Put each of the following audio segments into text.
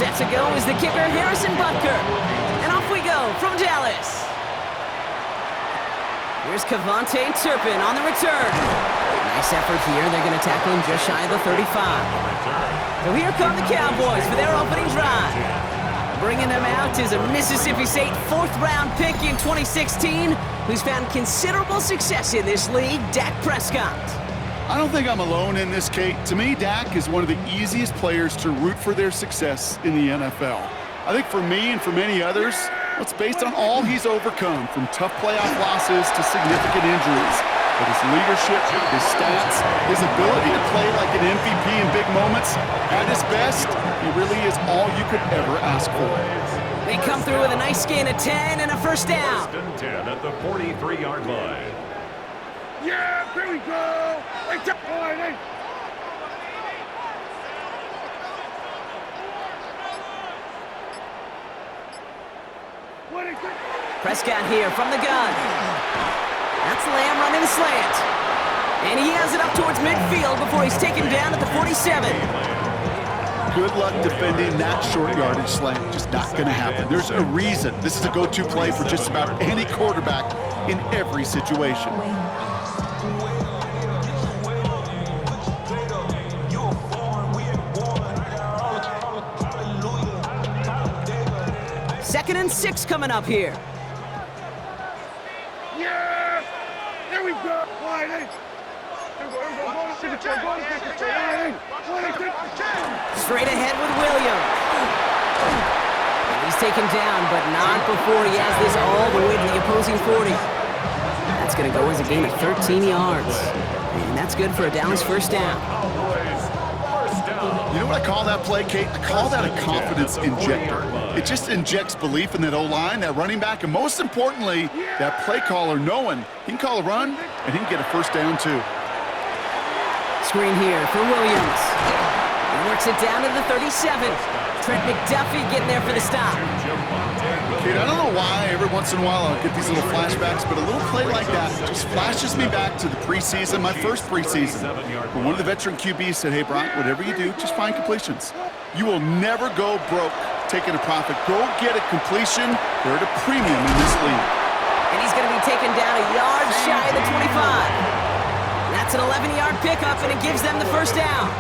Set to go is the kicker, Harrison Butker. And off we go from Dallas. Here's Kavontae Turpin on the return. Nice effort here. They're going to tackle him just shy of the 35. So here come the Cowboys for their opening drive. Bringing them out is a Mississippi State fourth-round pick in 2016 who's found considerable success in this league, Dak Prescott. I don't think I'm alone in this, Kate. To me, Dak is one of the easiest players to root for their success in the NFL. I think for me and for many others, it's based on all he's overcome, from tough playoff losses to significant injuries. But his leadership, his stats, his ability to play like an MVP in big moments, at his best, he really is all you could ever ask for. They come through with a nice gain of 10 and a first down. First and 10 at the 43-yard line. Yeah, here we go. Prescott here from the gun. That's Lamb running the slant. And he has it up towards midfield before he's taken down at the 47. Good luck defending that short yardage slant. Just not going to happen. There's a reason. This is a go-to play for just about any quarterback in every situation. Second and 6 coming up here. Yeah! There we go! Straight ahead with Williams. And he's taken down, but not before he has this all the way to the opposing 40. That's going to go as a gain of 13 yards. And that's good for a Dallas first down. You know what I call that play, Kate? I call that a confidence injector. It just injects belief in that O-line, that running back, and most importantly, that play caller knowing he can call a run and he can get a first down too. Screen here for Williams. He works it down to the 37. Trent McDuffie getting there for the stop. Kate, I don't know why every once in a while I'll get these little flashbacks, but a little play like that just flashes me back to the preseason, my first preseason. When one of the veteran QBs said, hey, Brock, whatever you do, just find completions. You will never go broke taking a profit. Go get a completion. They're at a premium in this league. And he's going to be taken down a yard shy of the 25. That's an 11-yard pickup, and it gives them the first down.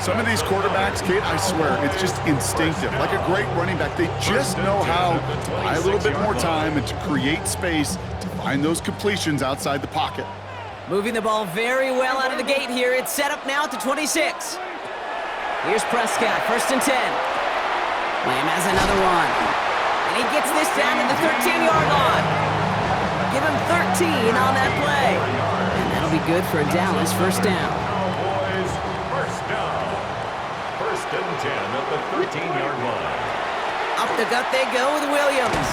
Some of these quarterbacks, Kate, I swear, it's just instinctive. Like a great running back, they just know how to buy a little bit more time and to create space to find those completions outside the pocket. Moving the ball very well out of the gate here. It's set up now at the 26. Here's Prescott, first and 10. Lamb has another one. And he gets this down to the 13-yard line. Give him 13 on that play. And that'll be good for a Dallas first down. Cowboys first down. First and 10 at the 13-yard line. Up the gut they go with Williams.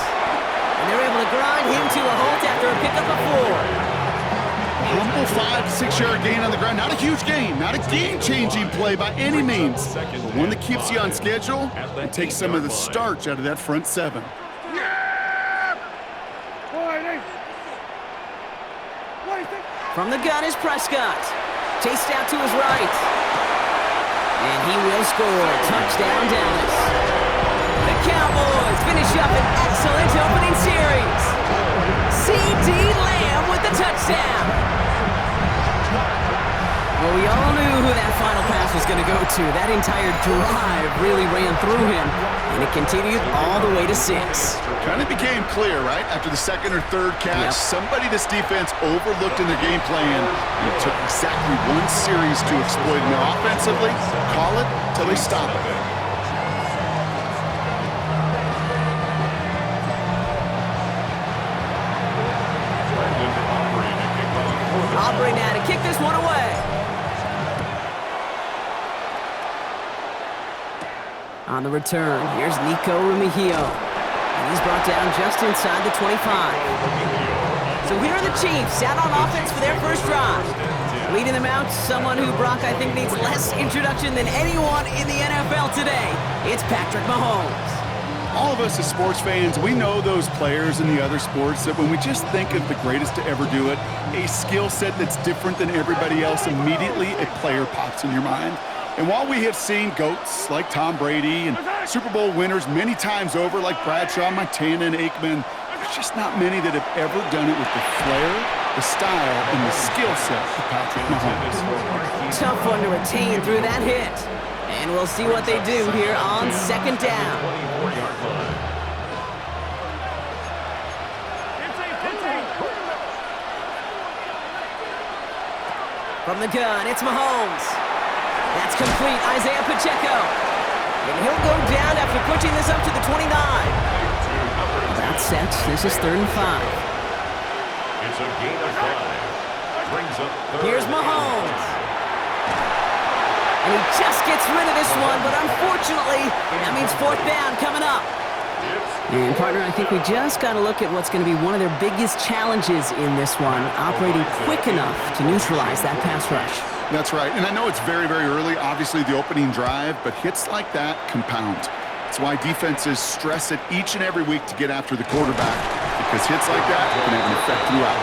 And they're able to grind him to a halt after a pickup of 4. Humble 5 to 6 yard gain on the ground. Not a huge gain, not a game-changing play by any means, but one that keeps you on schedule and takes some of the starch out of that front 7. From the gun is Prescott. Chased out to his right. And he will score. Touchdown, Dallas. The Cowboys finish up an excellent opening series. C.D. Lamb with the touchdown. Well, we all knew who that final pass was going to go to. That entire drive really ran through him, and it continued all the way to 6. Kind of became clear, right? After the second or third catch, somebody this defense overlooked in their game plan, and it took exactly one series to exploit it. Now, offensively, call it till they stop it. Aubrey now to kick this one away. On the return, here's Nico Remigio. And he's brought down just inside the 25. So here are the Chiefs out on offense for their first drive. Leading them out, someone who, Brock, I think needs less introduction than anyone in the NFL today. It's Patrick Mahomes. All of us as sports fans, we know those players in the other sports that when we just think of the greatest to ever do it, a skill set that's different than everybody else, immediately a player pops in your mind. And while we have seen GOATs like Tom Brady and Super Bowl winners many times over like Bradshaw, Montana, and Aikman, there's just not many that have ever done it with the flair, the style, and the skill set of Patrick Mahomes. Tough one to retain through that hit. And we'll see what they do here on second down. From the gun, it's Mahomes. That's complete, Isaiah Pacheco. And he'll go down after pushing this up to the 29. About set, this is 3rd and 5. It's a gain of 5. Brings up 3rd. Here's Mahomes. And he just gets rid of this one, but unfortunately, that means 4th down coming up. And partner, I think we just got to look at what's going to be one of their biggest challenges in this one, operating quick enough to neutralize that pass rush. That's right, and I know it's very, very early, obviously the opening drive, but hits like that compound. That's why defenses stress it each and every week to get after the quarterback, because hits like that can have an effect throughout.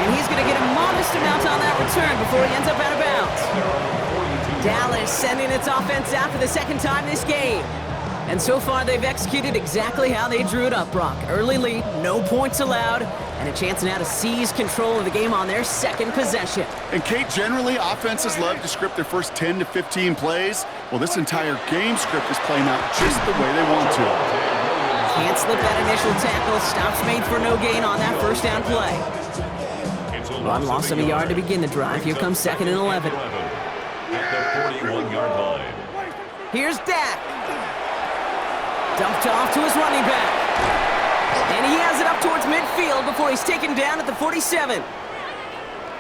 And he's going to get a modest amount on that return before he ends up out of bounds. Dallas sending its offense out for the 2nd time this game. And so far, they've executed exactly how they drew it up, Brock. Early lead, no points allowed, and a chance now to seize control of the game on their 2nd possession. And Kate, generally, offenses love to script their first 10 to 15 plays. Well, this entire game script is playing out just the way they want to. Can't slip that initial tackle. Stops made for no gain on that 1st down play. One loss of a yard to begin the drive. Here comes 2nd and 11. At the 41-yard line. Here's Dak. Dumped off to his running back. And he has it up towards midfield before he's taken down at the 47.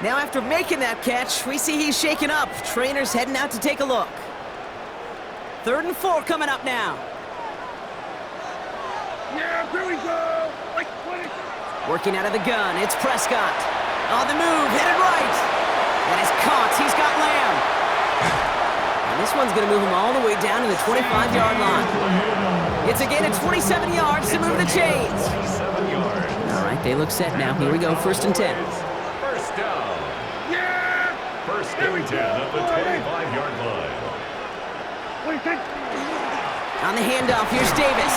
Now after making that catch, we see he's shaken up. Trainer's heading out to take a look. 3rd and 4 coming up now. Yeah, here we go. Like 20. Working out of the gun, it's Prescott. On the move, headed right. And it's caught, he's got Lamb. And this one's gonna move him all the way down to the 25-yard line. It's a gain of 27 yards to move the chains. All right, they look set now. Here we go, 1st and 10. First down. Yeah. 1st and 10 at the 25-yard line. On the handoff, here's Davis.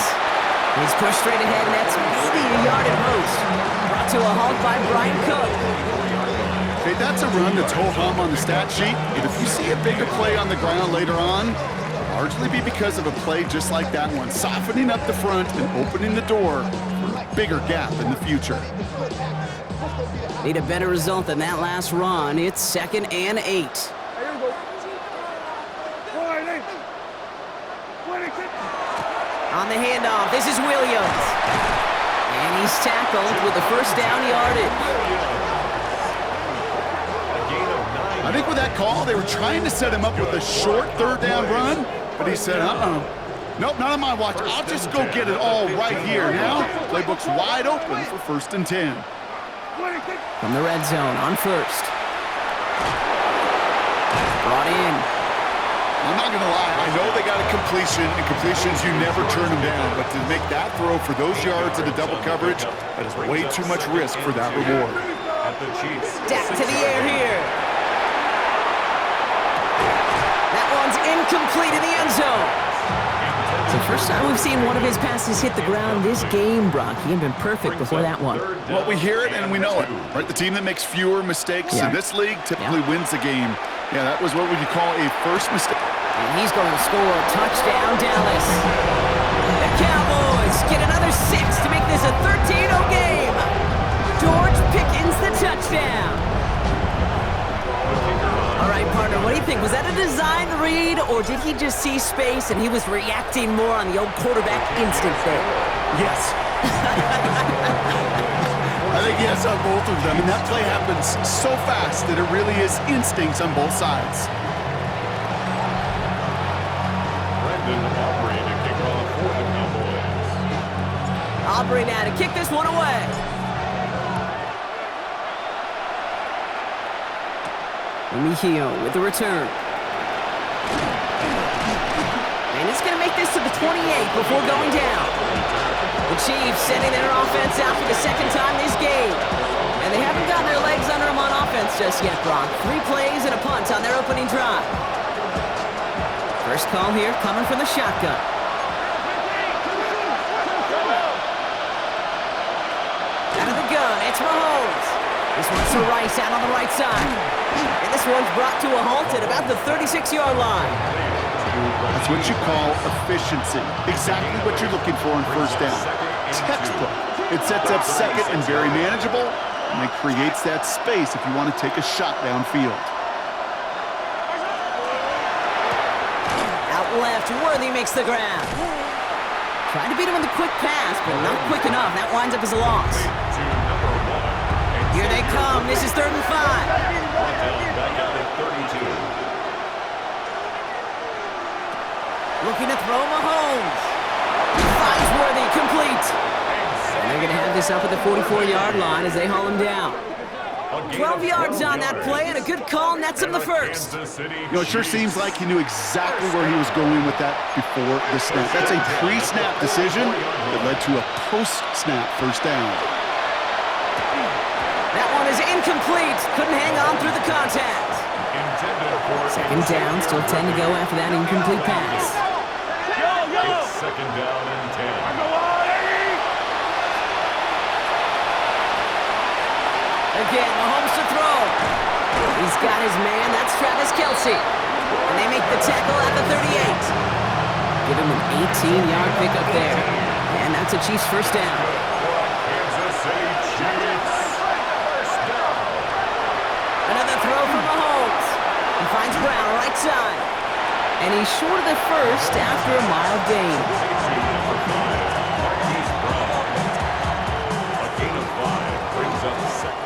He's pushed straight ahead, and that's maybe a yard at most. Brought to a halt by Brian Cook. Okay, that's a run that's ho-hum on the stat sheet. And if you see a bigger play on the ground later on, largely be because of a play just like that one, softening up the front and opening the door for a bigger gap in the future. Need a better result than that last run. It's 2nd and 8. On the handoff, this is Williams. And he's tackled with the 1st down yardage. I think with that call, they were trying to set him up with a short 3rd down run, but he said, nope, not on my watch. I'll just go get it all right here. Now, playbook's wide open for 1st and 10. From the red zone on 1st. Brought in. I'm not going to lie. I know they got a completion, and completions, you never turn them down. But to make that throw for those yards in the double coverage, that is way too much risk for that reward. Dak to the air here. That one's incomplete in the end zone. It's the first time we've seen one of his passes hit the ground this game, Brock. He had been perfect before that one. Well, we hear it and we know it, right? The team that makes fewer mistakes in this league typically wins the game. Yeah, that was what would you call a first mistake. And he's going to score a touchdown, Dallas. The Cowboys get another 6 to make this a 13-0 game. George Pickens the touchdown. All right, partner, what do you think? Was that a design read, or did he just see space and he was reacting more on the old quarterback instinct there? Yes. I think yes on both of them, and that play happens so fast that it really is instincts on both sides. Aubrey now to kick this one away. Mejio with the return. And it's going to make this to the 28 before going down. The Chiefs sending their offense out for the 2nd time this game. And they haven't gotten their legs under them on offense just yet, Brock. 3 plays and a punt on their opening drive. First call here coming from the shotgun. Out of the gun, it's Mahomes. This one's to Rice out on the right side. And this one's brought to a halt at about the 36-yard line. That's what you call efficiency. Exactly what you're looking for in first down. Textbook. It sets up second and very manageable, and it creates that space if you want to take a shot downfield. Out left, Worthy makes the grab. Trying to beat him with a quick pass, but not quick enough. That winds up as a loss. Here they come. This is 3rd and 5. Looking to throw Mahomes. He finds Worthy, complete. And they're going to have this up at the 44-yard line as they haul him down. 12 yards on that play, and a good call nets him the first. You know, it sure seems like he knew exactly where he was going with that before the snap. That's a pre-snap decision that led to a post-snap first down. That one is incomplete. Couldn't hang on through the contact. Second down, still 10 to go after that incomplete pass. It's 2nd down and 10. Again, Mahomes to throw. He's got his man. That's Travis Kelce. And they make the tackle at the 38. Give him an 18-yard pickup there. And that's a Chiefs first down. Kansas City Chiefs. First down. Another throw from Mahomes. He finds Brown right side. And he's short of the first after a mild gain. Number 5, Marquise Brown. A gain of 5 brings up second.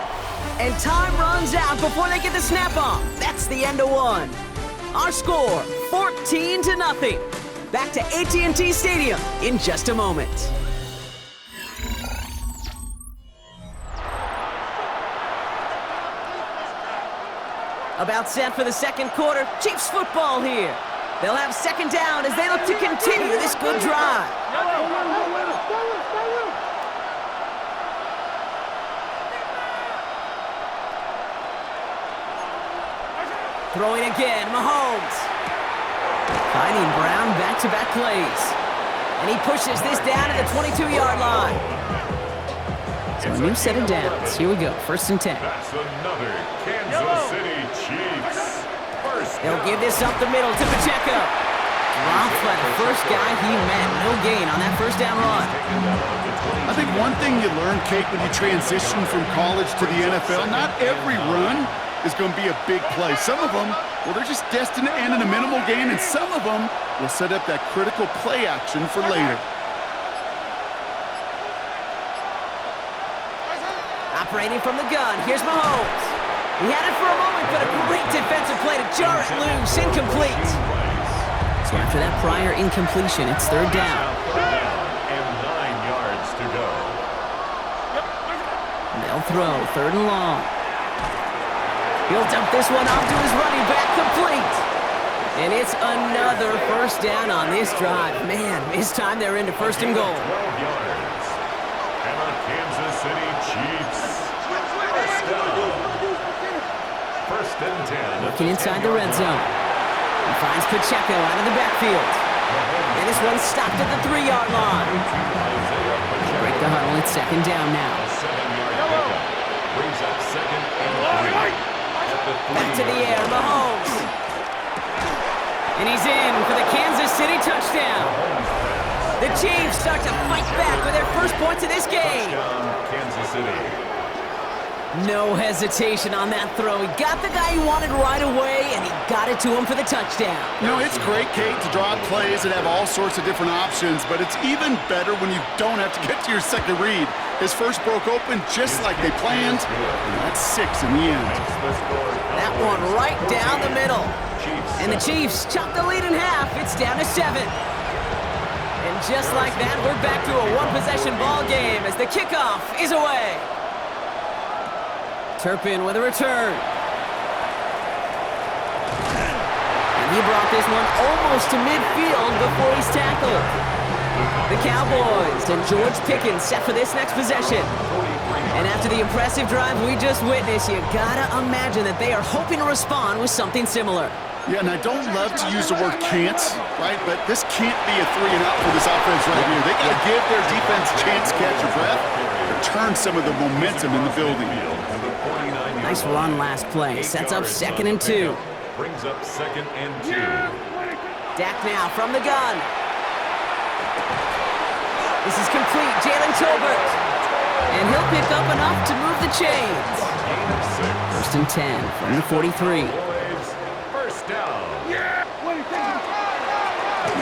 And time runs out before they get the snap off. That's the end of one. Our score, 14-0. Back to AT&T Stadium in just a moment. About set for the second quarter. Chiefs football here. They'll have second down as they look to continue this good drive. Throwing again, Mahomes. Finding Brown back-to-back plays. And he pushes this down to the 22-yard line. So a new set of downs. Here we go, 1st and 10. That's another Kansas City Chiefs. First They'll give this up the middle to Pacheco. Dropped by the first guy he met. No gain on that first down run. I think one thing you learn, Kate, when you transition from college to the NFL, not every run is going to be a big play. Some of them, well, they're just destined to end in a minimal gain, and some of them will set up that critical play action for later. Operating from the gun, here's Mahomes. He had it for a moment, but a great defensive play to jar it loose, incomplete. So after that prior incompletion, it's 3rd down. and 9 yards to go. They'll throw, 3rd and long. He'll dump this one off to his running back, complete. And it's another first down on this drive. Man, this time they're into 1st and goal. 12 yards. And the Kansas City Chiefs. First down. 1st and 10. Looking inside the red zone. He finds Pacheco out of the backfield. And this one's stopped at the 3-yard line. Break the huddle, it's 2nd down now. A 7-yard pickup. Brings up 2nd and 3. Back to the air, Mahomes. And he's in for the Kansas City touchdown. The Chiefs start to fight back with their first points of this game. Kansas City. No hesitation on that throw. He got the guy he wanted right away, and he got it to him for the touchdown. You know, it's great, Kate, to draw up plays and have all sorts of different options, but it's even better when you don't have to get to your second read. His first broke open just like they planned, and that's 6 in the end. That one right down the middle. And the Chiefs chop the lead in half. It's down to 7. And just like that, we're back to a one-possession ball game as the kickoff is away. Turpin with a return. And he brought this one almost to midfield before he's tackled. The Cowboys and George Pickens set for this next possession. And after the impressive drive we just witnessed, you gotta imagine that they are hoping to respond with something similar. Yeah, and I don't love to use the word can't, right? But this can't be a 3-and-out for this offense right here. They got to give their defense a chance to catch a breath or turn some of the momentum in the building. Nice run last play. Sets up 2nd and 2. Brings up 2nd and 2. Dak now from the gun. This is complete. Jalen Tolbert. And he'll pick up enough to move the chains. Gain of 6. 1st and 10 from the 43. First down.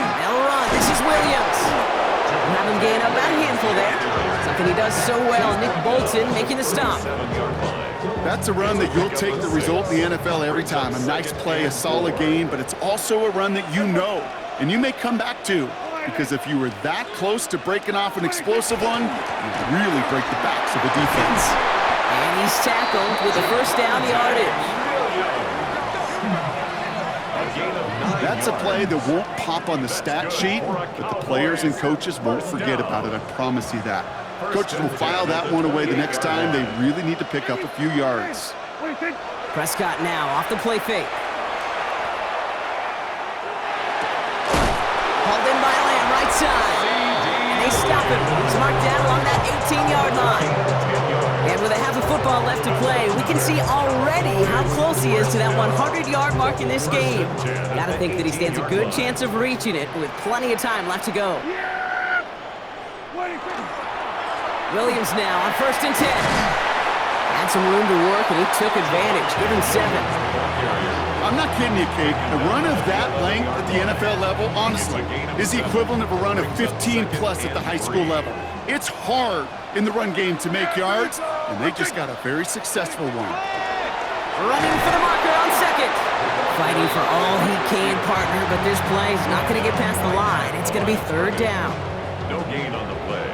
They'll run. This is Williams. We'll have him gain about a handful there. Something he does so well. Nick Bolton making the stop. 7-yard line. That's a run that you'll take the result in the NFL every time. A nice play, a solid gain, but it's also a run that you know and you may come back to. Because if you were that close to breaking off an explosive one, you'd really break the backs of the defense. And he's tackled with the first down yardage. That's a play that won't pop on the stat sheet, but the players and coaches won't forget about it. I promise you that. Coaches will file that one away the next time. They really need to pick up a few yards. Prescott now off the play fake. Hauled in by Lamb, right side. And they stop him. He's marked down along that 18-yard line. And with a half a football left to play, we can see already how close he is to that 100-yard mark in this game. Gotta think that he stands a good chance of reaching it with plenty of time left to go. Williams now on 1st and 10. Had some room to work, and he took advantage, giving 7. I'm not kidding you, Kate. A run of that length at the NFL level, honestly, is the equivalent of a run of 15-plus at the high school level. It's hard in the run game to make yards, and they just got a very successful one. Running for the marker on 2nd. Fighting for all he can, partner, but this play is not going to get past the line. It's going to be 3rd down. No gain on the play.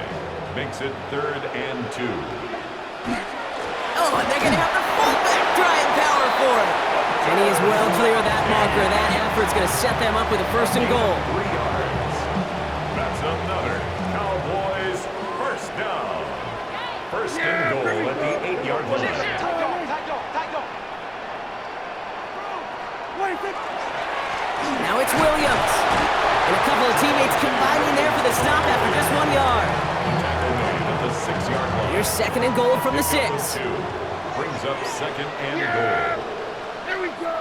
Makes it 3rd and 2. Oh, and they're going to have the fullback trying power for it. And he is well clear of that marker. That effort's going to set them up with a 1st and goal. 3 yards. That's another Cowboys first down. 1st and goal at the 8-yard line. Now it's Williams. And a couple of teammates combining there for the stop after just 1 yard. At the 6-yard line. Here's 2nd and goal from the 6. Brings up 2nd and goal. Here we go.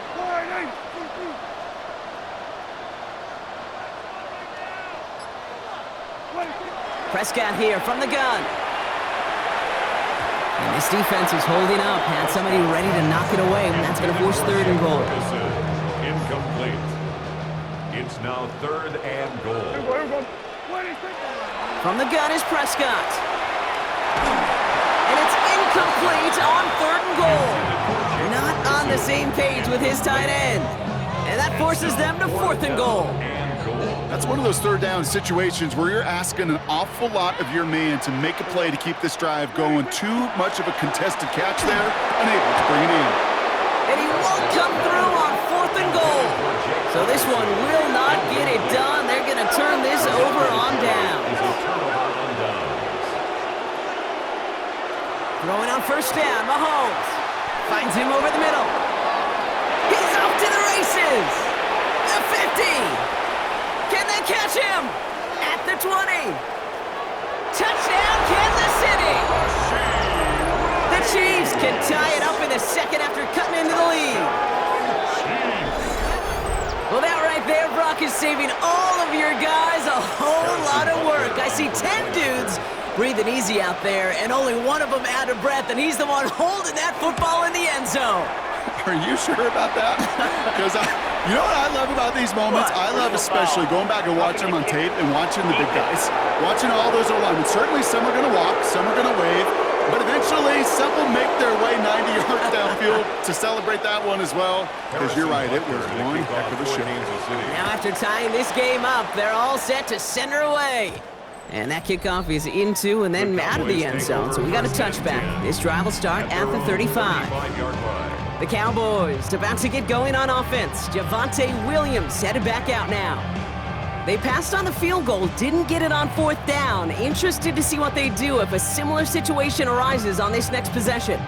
Prescott here from the gun. And this defense is holding up. Had somebody ready to knock it away, and that's going to force 3rd and goal. Incomplete. It's now 3rd and goal. From the gun is Prescott. And it's incomplete on 3rd and goal. Not on the same page with his tight end. And that forces them to 4th and goal. That's one of those 3rd down situations where you're asking an awful lot of your man to make a play to keep this drive going. Too much of a contested catch there, unable to bring it in. And he won't come through on 4th and goal. So this one will not get it done. They're going to turn this over on down. Throwing on 1st down, Mahomes finds him over the middle. He's off to the races. The 50. Can they catch him? At the 20. Touchdown, Kansas City. The Chiefs can tie it up in the 2nd after cutting into the lead. Well, that right there, Brock, is saving all of your guys a whole lot of work. I see 10 dudes breathing easy out there, and only one of them out of breath, and he's the one holding that football in the end zone. Are you sure about that? Because you know what I love about these moments? I love especially going back and watching them on tape and watching the big guys. Watching all those alignments. Certainly some are going to walk, some are going to wave, but eventually some will make their way 90 yards downfield to celebrate that one as well. Because you're right, it was one heck of a show. Now after tying this game up, they're all set to send her away. And that kickoff is into and then out of the end zone, so we got a touchback. This drive will start at the 35. The Cowboys about to get going on offense. Javonte Williams headed back out now. They passed on the field goal, didn't get it on 4th down. Interested to see what they do if a similar situation arises on this next possession.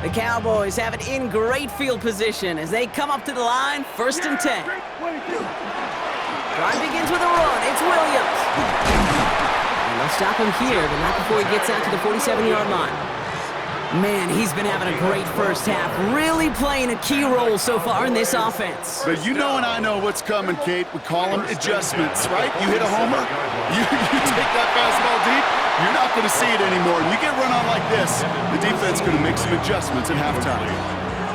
The Cowboys have it in great field position as they come up to the line, 1st and 10. Drive begins with a run. It's Williams. And they'll stop him here, but not before he gets out to the 47-yard line. Man, he's been having a great first half, really playing a key role so far in this offense. But you know and I know what's coming, Kate. We call them adjustments, right? You hit a homer, you take that fastball deep, you're not going to see it anymore. And you get run on like this, the defense is going to make some adjustments at halftime.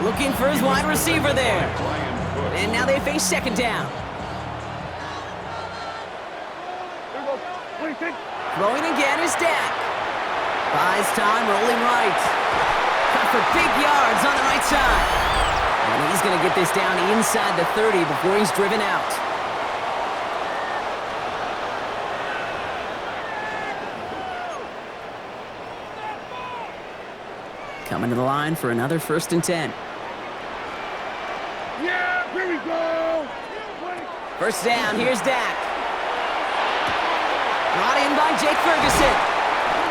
Looking for his wide receiver there. And now they face 2nd down. Throwing again is Dak. Buys time, rolling right. Cut for big yards on the right side. And he's going to get this down inside the 30 before he's driven out. Coming to the line for another 1st and 10. Yeah, here we go. 1st down, here's Dak. Brought in by Jake Ferguson.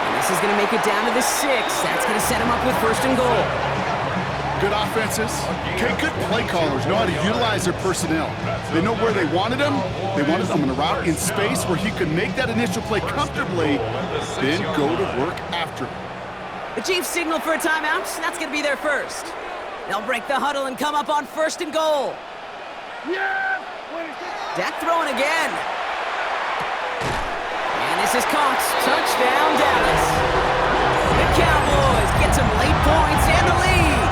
And this is going to make it down to the 6. That's going to set him up with 1st and goal. Good offenses. Okay, good play callers know how to utilize their personnel. They know where they wanted him. They wanted him in a route in space where he could make that initial play comfortably, then go to work after. The Chiefs signal for a timeout. That's going to be their first. They'll break the huddle and come up on 1st and goal. Yeah. Dak throwing again. And this is caught. Touchdown, Dallas. The Cowboys get some late points and the lead.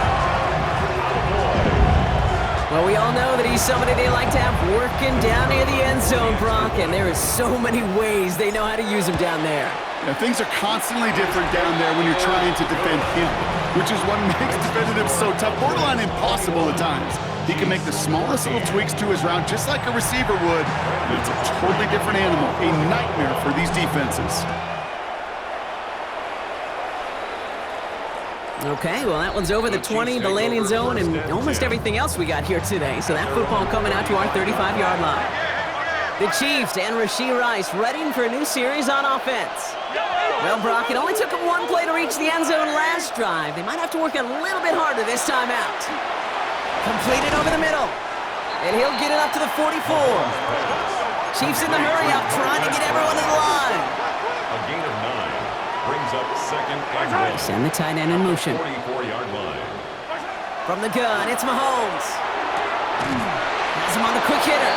Well, we all know that he's somebody they like to have working down near the end zone, Brock, and there is so many ways they know how to use him down there. Yeah, things are constantly different down there when you're trying to defend him, which is what makes defending him so tough, borderline impossible at times. He can make the smallest little tweaks to his route just like a receiver would, but it's a totally different animal, a nightmare for these defenses. Okay, well, that one's over the 20, the landing zone, and almost everything else we got here today. So that football coming out to our 35-yard line. The Chiefs and Rashee Rice readying for a new series on offense. Well, Brock, it only took them 1 play to reach the end zone last drive. They might have to work a little bit harder this time out. Completed over the middle. And he'll get it up to the 44. Chiefs in the hurry-up, trying to get everyone in line. A gain of 9 brings up 2nd and goal. Send the tight end in motion. 44-yard line. From the gun, it's Mahomes. Has him on the quick hitter.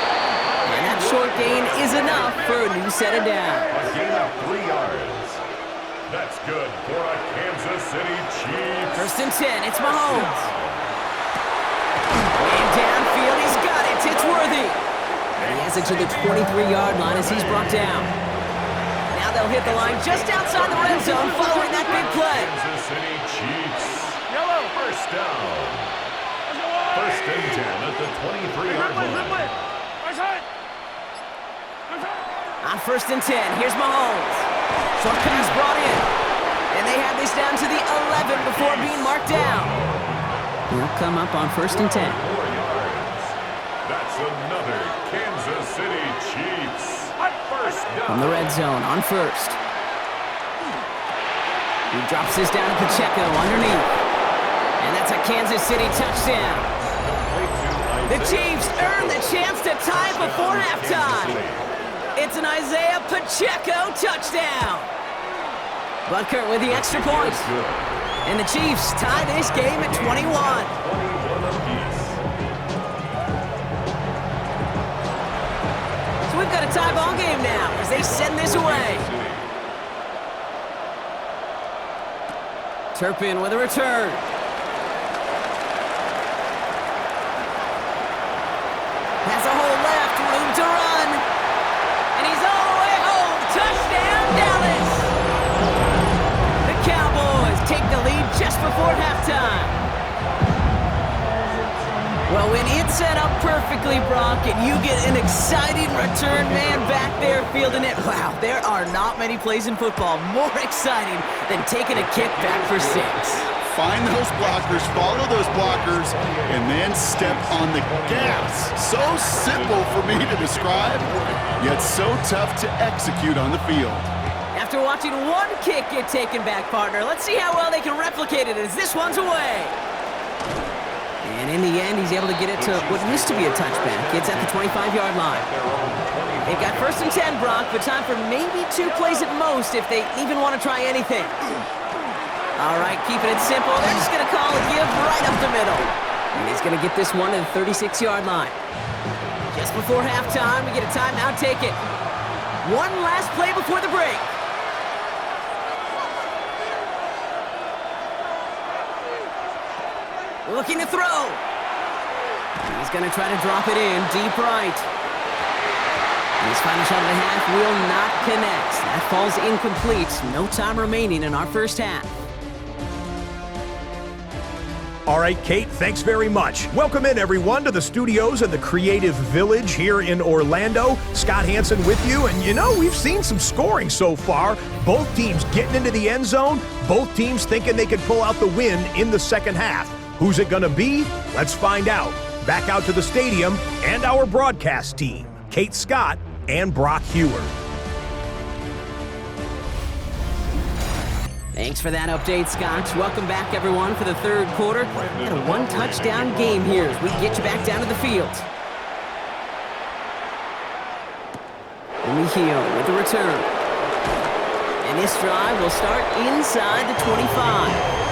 And that short gain is enough for a new set of downs. A gain of 3 yards. That's good for a Kansas City Chiefs. 1st and 10, it's Mahomes. And downfield, he's got it. It's worthy. And he has it to the 23-yard line as he's brought down. Now they'll hit the line just outside the red zone following that big play. Kansas City Chiefs. Yellow. 1st down. 1st and 10 at the 23-yard line. On 1st and 10, here's Mahomes. Short pass brought in. And they have this down to the 11 before being marked down. He'll come up on 1st and 10. 4 yards. That's another Kansas City Chiefs. 1st down. From the red zone on 1st. He drops this down to Pacheco underneath. And that's a Kansas City touchdown. The Chiefs earn the chance to tie before halftime. It's an Isaiah Pacheco touchdown. Butker with the extra point. And the Chiefs tie this game at 21. So we've got a tie ball game now as they send this away. Turpin with a return. Has a hole left, room to run. And he's all the way home. Touchdown, Dallas. The Cowboys take the lead just before halftime. Well, when it's set up perfectly, Brock, and you get an exciting return man back there fielding it, wow, there are not many plays in football more exciting than taking a kick back for 6. Find those blockers, follow those blockers, and then step on the gas. So simple for me to describe, yet so tough to execute on the field. After watching one kick get taken back, partner, let's see how well they can replicate it as this one's away. And in the end, he's able to get it to what used to be a touchback. It's at the 25-yard line. They've got 1st and 10, Brock, but time for maybe 2 plays at most if they even want to try anything. All right, keeping it simple. They're just going to call a give right up the middle. And he's going to get this one to the 36-yard line. Just before halftime, we get a timeout taken. One last play before the break. Looking to throw. He's going to try to drop it in deep right. And his final shot of the half will not connect. That falls incomplete. No time remaining in our first half. All right, Kate, thanks very much. Welcome in, everyone, to the studios of the Creative Village here in Orlando. Scott Hansen with you, and you know, we've seen some scoring so far. Both teams getting into the end zone, both teams thinking they could pull out the win in the second half. Who's it going to be? Let's find out. Back out to the stadium and our broadcast team, Kate Scott and Brock Hewer. Thanks for that update, Scott. Welcome back, everyone, for the third quarter. Got a one-touchdown game here as we get you back down to the field. Mejio with the return. And this drive will start inside the 25.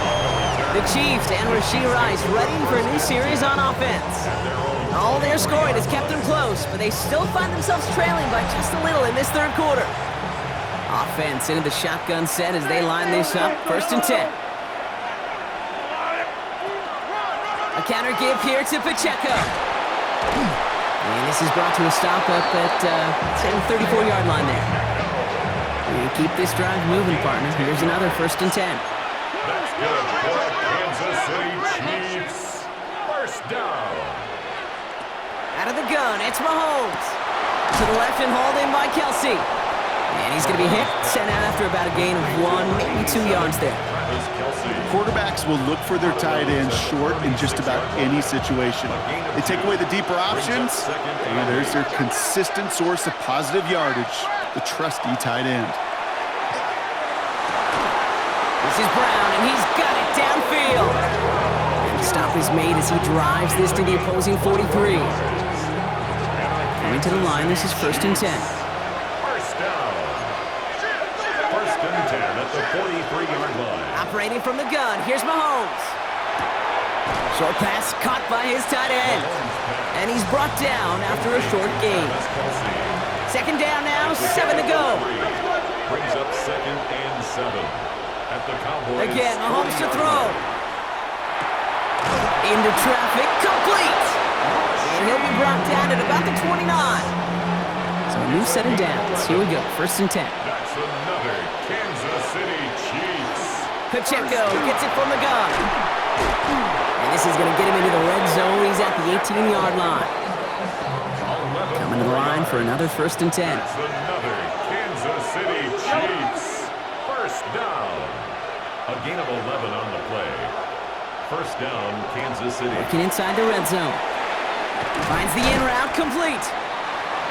The Chiefs and Rashee Rice ready for a new series on offense. All their scoring has kept them close, but they still find themselves trailing by just a little in this third quarter. Offense into the shotgun set as they line this up. 1st and 10. A counter give here to Pacheco. And this is brought to a stop up at the 34-yard line there. We keep this drive moving, partner. Here's another 1st and 10. That's good for the Kansas City Chiefs. 1st down. Out of the gun, it's Mahomes. To the left and hauled in by Kelsey. And he's going to be hit, sent out after about a gain of 1, maybe 2 yards there. Quarterbacks will look for their tight ends short in just about any situation. They take away the deeper options, and there's their consistent source of positive yardage, the trusty tight end. This is Brown, and he's got it downfield. And the stop is made as he drives this to the opposing 43. Coming to the line, this is 1st and 10. At the 43-yard line. Operating from the gun, here's Mahomes. Short pass caught by his tight end. And he's brought down after a short gain. 2nd down now, 7 to go. Brings up 2nd and 7. At the Cowboys. Again, Mahomes to throw. Into traffic, complete. And he'll be brought down at about the 29. So a new set of downs. Here we go, 1st and 10. That's another Kansas City Chiefs. Pacheco gets it from the gun. And this is going to get him into the red zone. He's at the 18-yard line. Coming to the line for another 1st and 10. That's another Kansas City Chiefs. 1st down. A gain of 11 on the play. 1st down, Kansas City. Working inside the red zone. Finds the in route complete.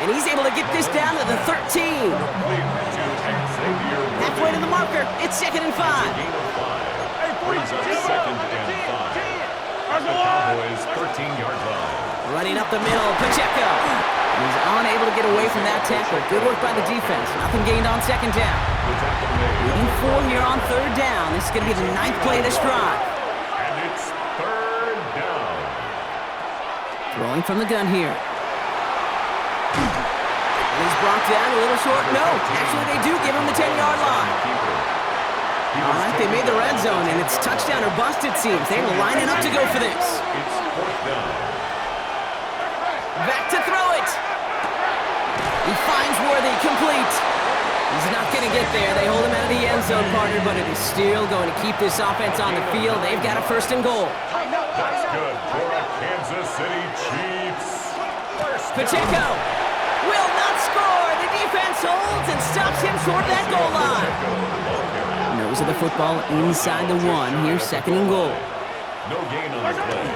And he's able to get this down to the 13. Halfway to the marker. It's 2nd and 5. Brings up 2nd and 5. At the Cowboys' 13-yard line. Running up the middle, Pacheco. He's unable to get away from that tackle. Good work by the defense. Nothing gained on 2nd down. Leading 4 here on 3rd down. This is going to be the 9th play of this drive. And it's 3rd down. Throwing from the gun here. And he's brought down a little short. No, actually they do give him the 10-yard line. All right, they made the red zone, and it's touchdown or bust, it seems. They were lining up to go for this. It's 4th down. Back to throw it. He finds Worthy, complete. He's not going to get there. They hold him out of the end zone, partner, but it is still going to keep this offense on the field. They've got a 1st and goal. That's good for the Kansas City Chiefs. Pacheco will not score. The defense holds and stops him short of that goal line. Nose of the football inside the 1. Here's 2nd and goal. No gain on the play.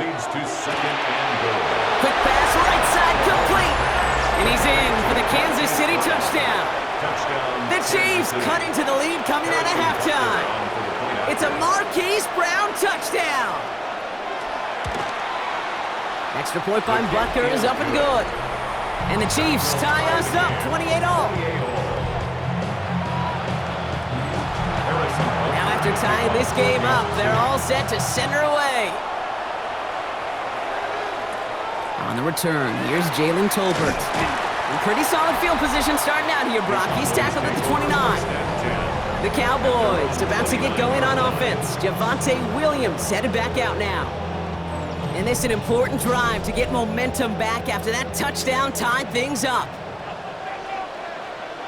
Leads to 2nd and goal. Quick pass, right side, complete. And he's in for the Kansas City touchdown. The Chiefs cut into the lead coming out of halftime. It's a Marquise Brown touchdown. Extra point by Butker is up and good. And the Chiefs tie us up 28-all. Now after tying this game up, they're all set to send her away. On the return, here's Jalen Tolbert. In pretty solid field position starting out here, Brock. He's tackled at the 29. The Cowboys about to get going on offense. Javonte Williams headed back out now. And this is an important drive to get momentum back after that touchdown tied things up.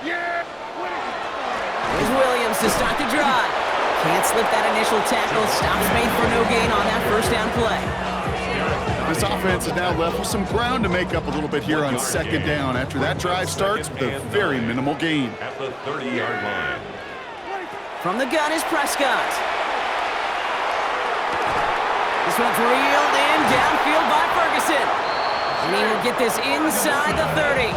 Here's Williams to start the drive. Can't slip that initial tackle. Stops made for no gain on that first down play. This offense is now left with some ground to make up a little bit here on second down after that drive starts with a very minimal gain. At the 30-yard line. From the gun is Prescott. This one's reeled in downfield by Ferguson. And he will get this inside the 30.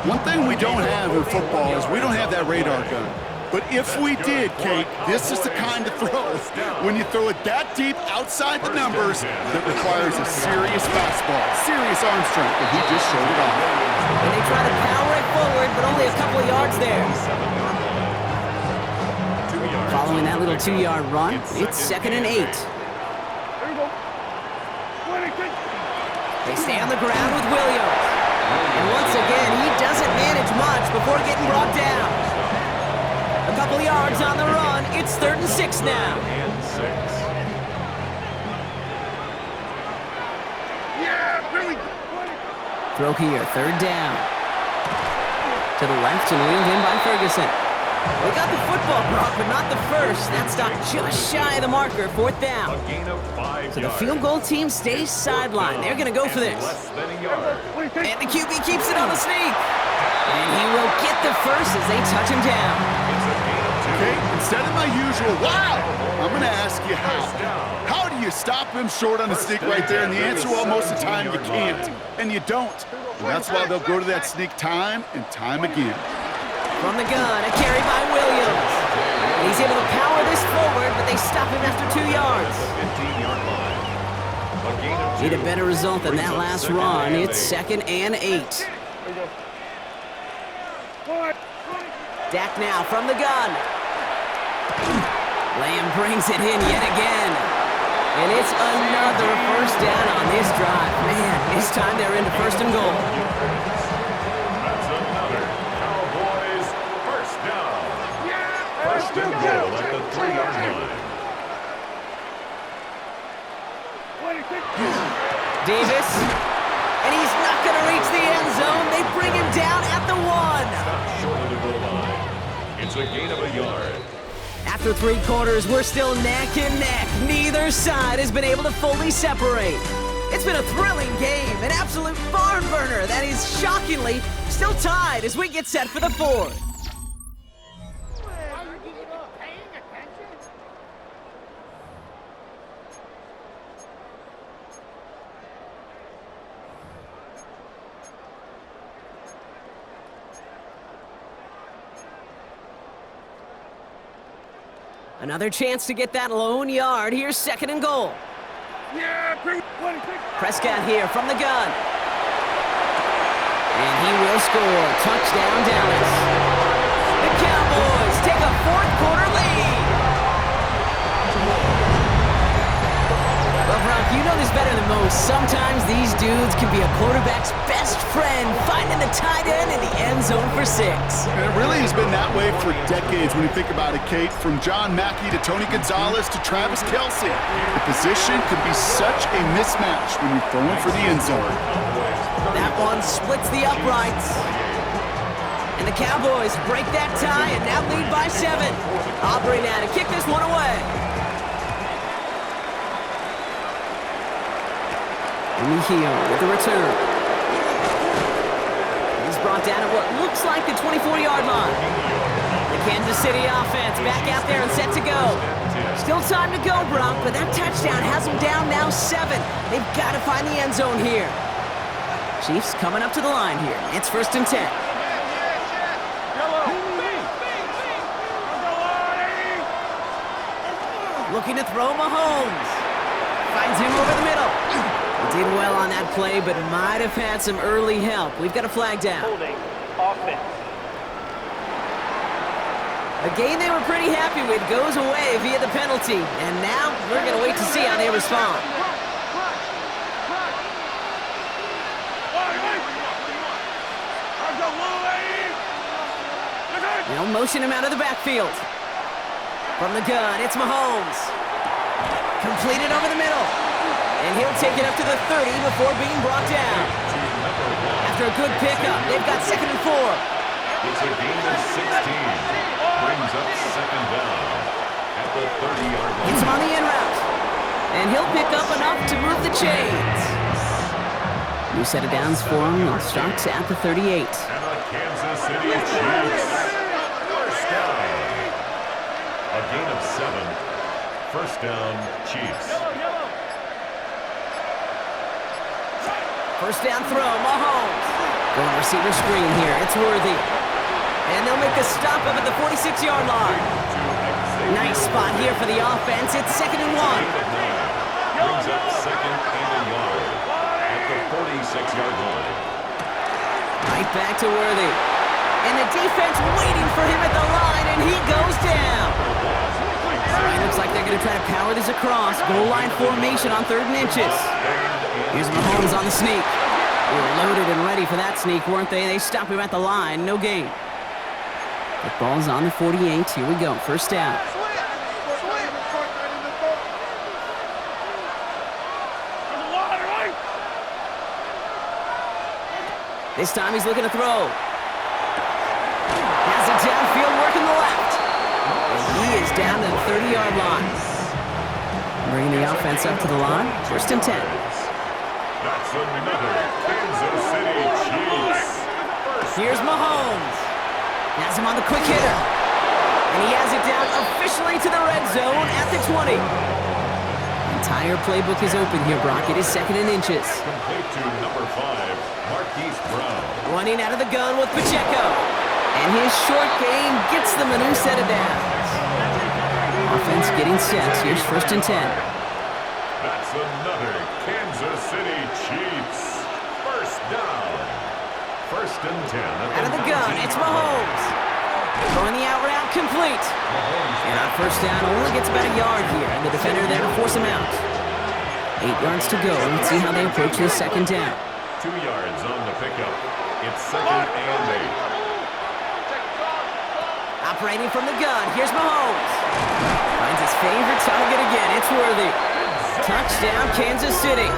One thing we don't have in football is we don't have that radar gun. But if we did, Kate, this is the kind of throw when you throw it that deep outside the numbers that requires a serious fastball, serious arm strength, and he just showed it off. And they try to power it forward, but only a couple of yards there. Following that little 2-yard run, it's 2nd and 8. They stay on the ground with Williams. And once again, he doesn't manage much before getting brought down. A couple yards on the run. It's 3rd and 6 now. Throw here, 3rd down. To the left and wheeled in by Ferguson. We got the football, Brock, but not the first. That stopped just shy of the marker, 4th down. So the field goal team stays sidelined. They're going to go for this. And the QB keeps it on the sneak. And he will get the first as they touch him down. Okay, instead of my usual, wow, I'm going to ask you how. How do you stop him short on the sneak right there? And the answer, well, most of the time you can't. And you don't. And that's why they'll go to that sneak time and time again. From the gun, a carry by Williams. And he's able to power this forward, but they stop him after 2 yards. Need a better result than that last run. It's 2nd and 8. Dak now from the gun. Lamb brings it in yet again. And it's another first down on this drive. Man, this time they're into 1st and goal. That's another Cowboys first down. 1st and goal at the 3-yard line. Davis. And he's not going to reach the end zone. They bring him down at the 1. Short of the goal line. It's a gain of a yard. After 3 quarters, we're still neck and neck. Neither side has been able to fully separate. It's been a thrilling game, an absolute barn burner that is shockingly still tied as we get set for the 4th. Another chance to get that lone yard. Here's 2nd and goal. Prescott here from the gun. And he will score. Touchdown, Dallas. The Cowboys take a 4th quarter lead. Well, Brock, you know this better than most. Sometimes these dudes can be a quarterback's best friend, finding the tight end in the end zone for 6. And it really has been that way for decades when you think about it, Kate. From John Mackey to Tony Gonzalez to Travis Kelce. The position could be such a mismatch when you're throwing for the end zone. That one splits the uprights. And the Cowboys break that tie and now lead by 7. Aubrey now to kick this one away. Mejia with the return. He's brought down at what looks like the 24-yard line. The Kansas City offense back out there and set to go. Still time to go, Brock, but that touchdown has them down now 7. They've got to find the end zone here. Chiefs coming up to the line here. It's 1st and 10. Looking to throw Mahomes. Finds him over the middle. Did well on that play, but might have had some early help. We've got a flag down. Holding offense. A game they were pretty happy with goes away via the penalty. And now we're going to wait to see how they respond. They'll motion him out of the backfield. From the gun, it's Mahomes. Completed over the middle. And he'll take it up to the 30 before being brought down. After a good pickup, they've got 2nd and 4. It's a gain of 16. Brings up 2nd down at the 30-yard line. Gets him on the in route. And he'll pick up enough to move the chains. New set of downs for him. They'll start at the 38. And the Kansas City Chiefs. First down. A gain of 7. First down, Chiefs. First down throw, Mahomes. Going receiver screen here. It's Worthy. And they'll make a stop up at the 46-yard line. Nice spot here for the offense. It's 2nd and 1. Brings up 2nd and a yard at the 46-yard line. Right back to Worthy. And the defense waiting for him at the line, and he goes down. It looks like they're going to try to power this across. Goal line formation on 3rd and inches. Here's Mahomes on the sneak. They were loaded and ready for that sneak, weren't they? They stop him at the line. No gain. The ball's on the 48. Here we go. First down. This time he's looking to throw. Has it downfield, working the left. And he is down to the 30-yard line. Bringing the offense up to the line. 1st and 10. That's another Kansas City Chiefs. Here's Mahomes. Has him on the quick hitter. And he has it down officially to the red zone at the 20. Entire playbook is open here, Brock. It is 2nd and inches. Complete to number 5, Marquise Brown. Running out of the gun with Pacheco. And his short game gets them a new set of downs. Offense getting set. Here's 1st and 10. That's another Kansas City Chiefs. First down. 1st and 10. Out of the gun, it's Mahomes. Throwing the out route complete. And on 1st down, only gets about a yard here. And the defender there to force him out. 8 yards to go. Let's see how they approach this 2nd down. 2 yards on the pickup. It's 2nd and 8. Operating from the gun, here's Mahomes. Finds his favorite target again. It's Worthy. Touchdown, Kansas City.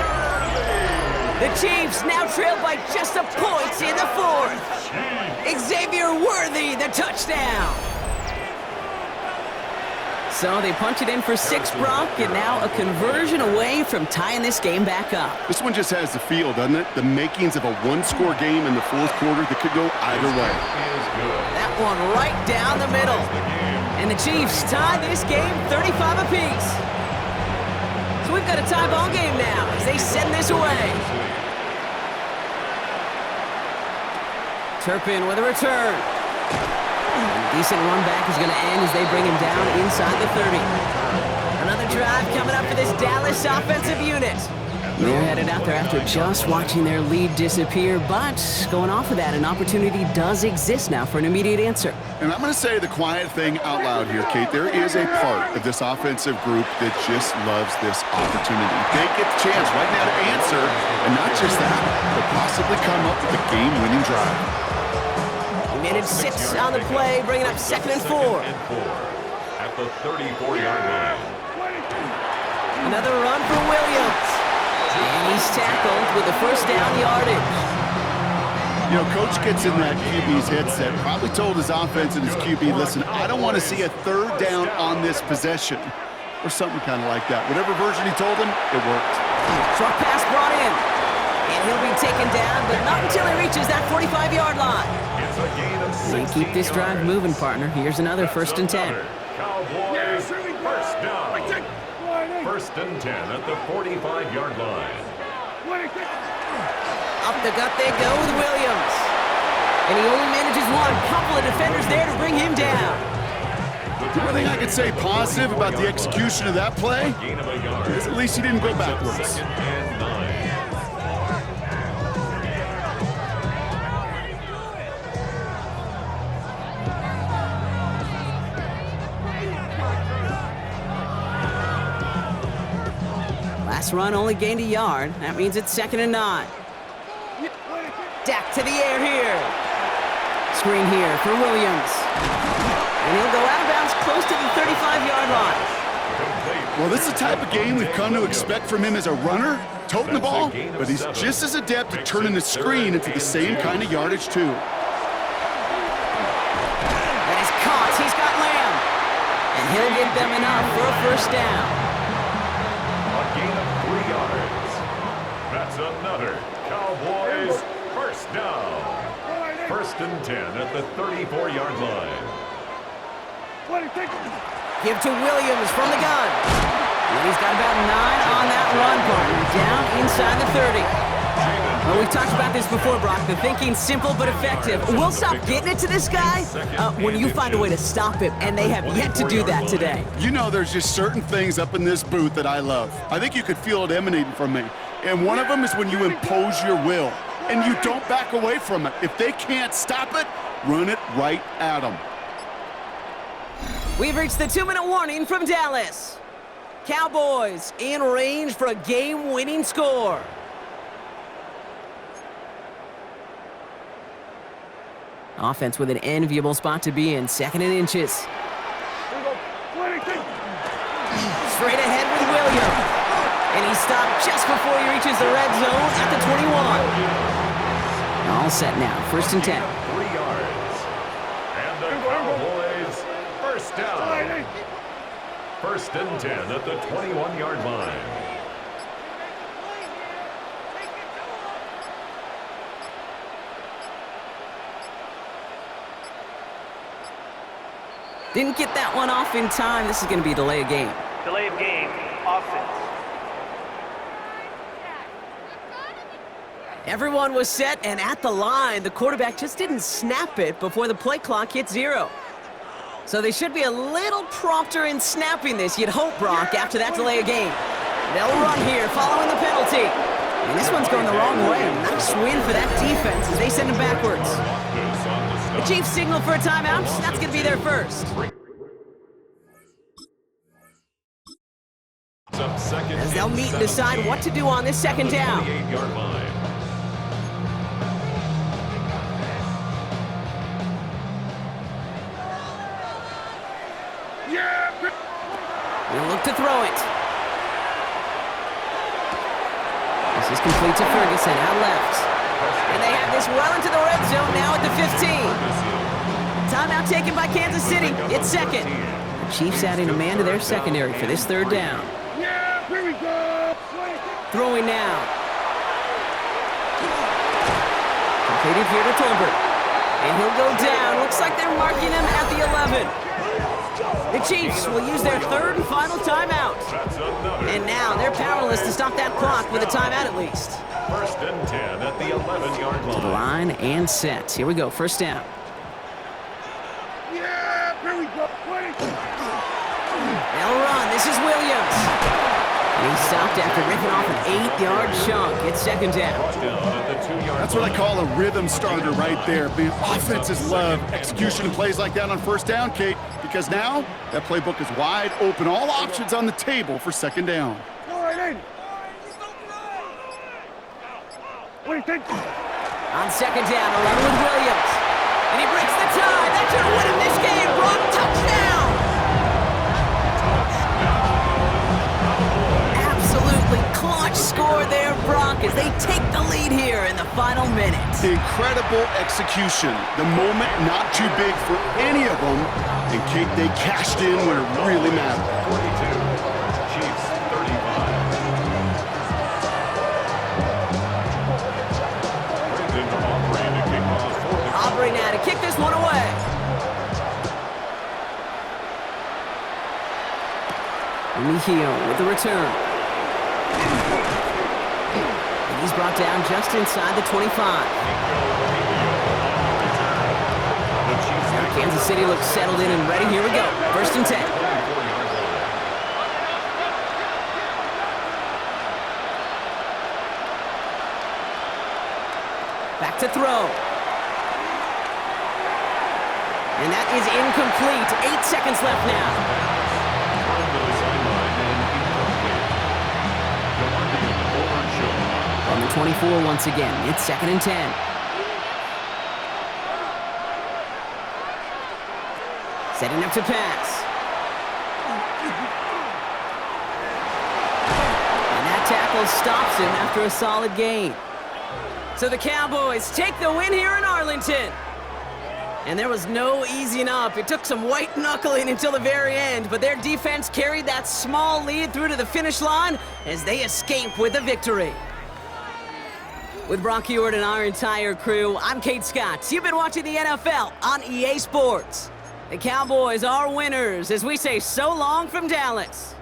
The Chiefs now trail by just a point in the 4th. Xavier Worthy, the touchdown. So they punch it in for 6, Brock, and now a conversion away from tying this game back up. This one just has the feel, doesn't it? The makings of a one-score game in the 4th quarter that could go either way. That one right down the middle. And the Chiefs tie this game 35 apiece. So we've got a tie ball game now as they send this away. Turpin with a return. A decent run back is going to end as they bring him down inside the 30. Another drive coming up for this Dallas offensive unit. They're headed out there after just watching their lead disappear, but going off of that, an opportunity does exist now for an immediate answer. And I'm going to say the quiet thing out loud here, Kate. There is a part of this offensive group that just loves this opportunity. They get the chance right now to answer, and not just that, but possibly come up with a game-winning drive. He managed 6 on the play, bringing up 2nd and 4. At the 34-yard line. Another run for Williams. And he's tackled with the 1st down yardage. You know, Coach gets in that QB's headset, probably told his offense and his QB, listen, I don't want to see a 3rd down on this possession, or something kind of like that. Whatever version he told him, it worked. Short pass brought in. And he'll be taken down, but not until he reaches that 45-yard line. It's a gain of 6. They keep this drive moving, partner. Here's another 1st and 10. Cowboys, 1st down. 1st and 10 at the 45-yard line. Up the gut they go with Williams. And he only manages one. Couple of defenders there to bring him down. The The only thing I could say positive about the execution of that play Gain of a yard. is at least he didn't go backwards. Second and 9. Last run only gained a yard. That means it's 2nd and 9. Dak to the air here. Screen here for Williams. And he'll go out of bounds close to the 35-yard line. Well, this is the type of game we've come to expect from him as a runner, toting the ball, but he's just as adept at turning the screen into the same kind of yardage, too. That is caught. He's got Lamb. And he'll get them enough for a first down. A gain of 3 yards. That's another Cowboys first down. 1st and 10 at the 34-yard line. Give to Williams from the gun. And he's got about 9 on that run, partner. Down inside the 30. Well, we've talked about this before, Brock. The thinking's simple but effective. We'll stop getting it to this guy when you find a way to stop him, and they have yet to do that today. You know, there's just certain things up in this booth that I love. I think you could feel it emanating from me. And one of them is when you impose your will, and you don't back away from it. If they can't stop it, run it right at them. We've reached the 2-minute warning from Dallas. Cowboys in range for a game-winning score. Offense with an enviable spot to be in, 2nd and inches. Straight ahead with Williams. And he stopped just before he reaches the red zone at the 21. All set now, 1st and 10. 3 yards. And the Cowboys first down. 1st and 10 at the 21-yard line. Didn't get that one off in time. This is going to be a delay of game. Delay of game, offense. Everyone was set and at the line. The quarterback just didn't snap it before the play clock hit 0. So they should be a little prompter in snapping this, you'd hope, Brock, after that delay of game. They'll run here following the penalty. And this one's going the wrong way. Nice win for that defense as they send him backwards. The Chiefs signal for a timeout. That's going to be their first. As they'll meet and decide what to do on this 2nd down. 28-yard line. We'll look to throw it. This is complete to Ferguson, out left. And they have this well into the red zone now at the 15. Timeout taken by Kansas City. It's 2nd. The Chiefs adding a man to their secondary for this 3rd down. Yeah, here we go. Throwing now. Completed here to Tolbert. And he'll go down. Looks like they're marking him at the 11. The Chiefs will use their 3rd and final timeout. And now they're powerless to stop that clock with a timeout at least. 1st and 10 at the 11-yard line. The line and set. Here we go, 1st down. Yeah, here we go. They'll run. This is Williams. And he stopped after ripping off an 8-yard chunk. It's 2nd down. That's what I call a rhythm starter right there. The offenses love execution and plays like that on 1st down, Kate, because now that playbook is wide open. All options on the table for 2nd down. What do you think? On 2nd down, a run with Williams. And he breaks the tie. That's going to win him this game. Brock, touchdown! Absolutely clutch score there, Brock, as they take the lead here in the final minutes. Incredible execution. The moment not too big for any of them. And Kate, they cashed in when it really mattered. 42. Chiefs 35. Aubrey now to kick this one away. Mejio with the return. And he's brought down just inside the 25. Kansas City looks settled in and ready. Here we go. 1st and 10. Back to throw. And that is incomplete. 8 seconds left now. On the 24 once again. It's 2nd and 10. Setting up to pass. And that tackle stops him after a solid gain. So the Cowboys take the win here in Arlington. And there was no easing up. It took some white knuckling until the very end, but their defense carried that small lead through to the finish line as they escape with a victory. With Brock Ewart and our entire crew, I'm Kate Scott. You've been watching the NFL on EA Sports. The Cowboys are winners as we say so long from Dallas.